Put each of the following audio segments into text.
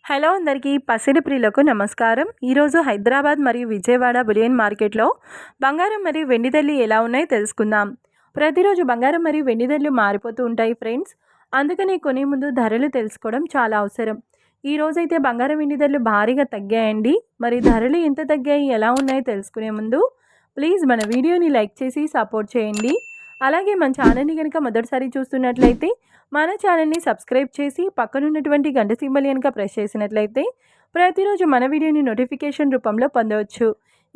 Hello అందరికీ పసిడి ప్రియులకు నమస్కారం. ఈరోజు హైదరాబాద్ మరియు విజయవాడ బులియన్ మార్కెట్లో బంగారం మరియు వెండి ధరలు ఎలా ఉన్నాయో తెలుసుకుందాం. ప్రతిరోజు బంగారం మరియు వెండి ధరలు మారిపోతూ ఉంటాయి ఫ్రెండ్స్. అందుకని కొనే ముందు ధరలు తెలుసుకోవడం చాలా అవసరం. ఈ రోజైతే బంగారం వెండి ధరలు భారీగా తగ్గాయండి. మరి ధరలు ఎంత తగ్గాయి, ఎలా ఉన్నాయో తెలుసుకునే ముందు ప్లీజ్ మన వీడియోని లైక్ చేసి సపోర్ట్ చేయండి. అలాగే మన ఛానల్ని కనుక మొదటిసారి చూస్తున్నట్లయితే మన ఛానల్ని సబ్స్క్రైబ్ చేసి పక్కనున్నటువంటి గంట సింబల్ కనుక ప్రెస్ చేసినట్లయితే ప్రతిరోజు మన వీడియోని నోటిఫికేషన్ రూపంలో పొందవచ్చు.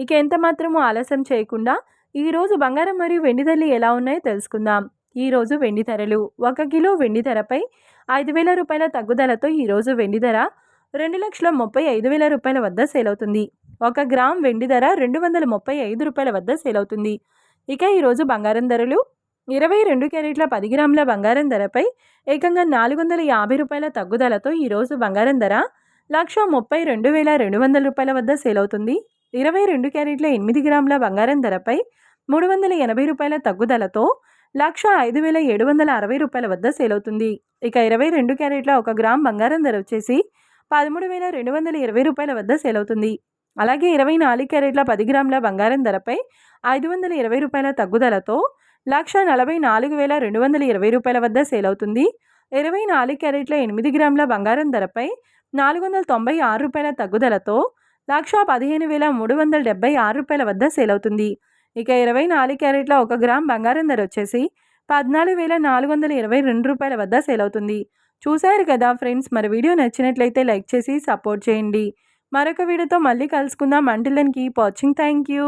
ఇక ఎంత మాత్రమూ ఆలస్యం చేయకుండా ఈరోజు బంగారం మరియు వెండి ధరలు ఎలా ఉన్నాయో తెలుసుకుందాం. ఈరోజు వెండి ధరలు 1 కిలో వెండి ధరపై 5,000 రూపాయల తగ్గుదలతో ఈరోజు వెండి ధర 2,35,000 రూపాయల వద్ద సేల్ అవుతుంది. 1 గ్రామ్ వెండి ధర 235 రూపాయల వద్ద సేల్ అవుతుంది. ఇక ఈరోజు బంగారం ధరలు 22 క్యారెట్ల 10 గ్రాముల బంగారం ధరపై ఏకంగా 450 రూపాయల తగ్గుదలతో ఈరోజు బంగారం ధర 1,32,200 రూపాయల వద్ద సేల్ అవుతుంది. 22 క్యారెట్ల 8 గ్రాముల బంగారం ధరపై 380 రూపాయల తగ్గుదలతో 1,05,760 రూపాయల వద్ద సేల్ అవుతుంది. ఇక 22 క్యారెట్ల 1 గ్రామ్ బంగారం ధర వచ్చేసి 13,220 రూపాయల వద్ద సేల్ అవుతుంది. అలాగే 24 క్యారెట్ల 10 గ్రాముల బంగారం ధరపై 520 రూపాయల తగ్గుదలతో 1,44,220 రూపాయల వద్ద సేల్ అవుతుంది. 24 క్యారెట్ల 8 గ్రాముల బంగారం ధరపై 496 రూపాయల తగ్గుదలతో 1,15,376 రూపాయల వద్ద సేల్ అవుతుంది. ఇక 24 క్యారెట్ల 1 గ్రామ్ బంగారం ధర వచ్చేసి 14,422 రూపాయల వద్ద సేల్ అవుతుంది. చూశారు కదా ఫ్రెండ్స్, మరి వీడియో నచ్చినట్లయితే లైక్ చేసి సపోర్ట్ చేయండి. మరొక వీడియోతో మళ్ళీ కలుసుకుందాం. Until then keep watching. Thank you.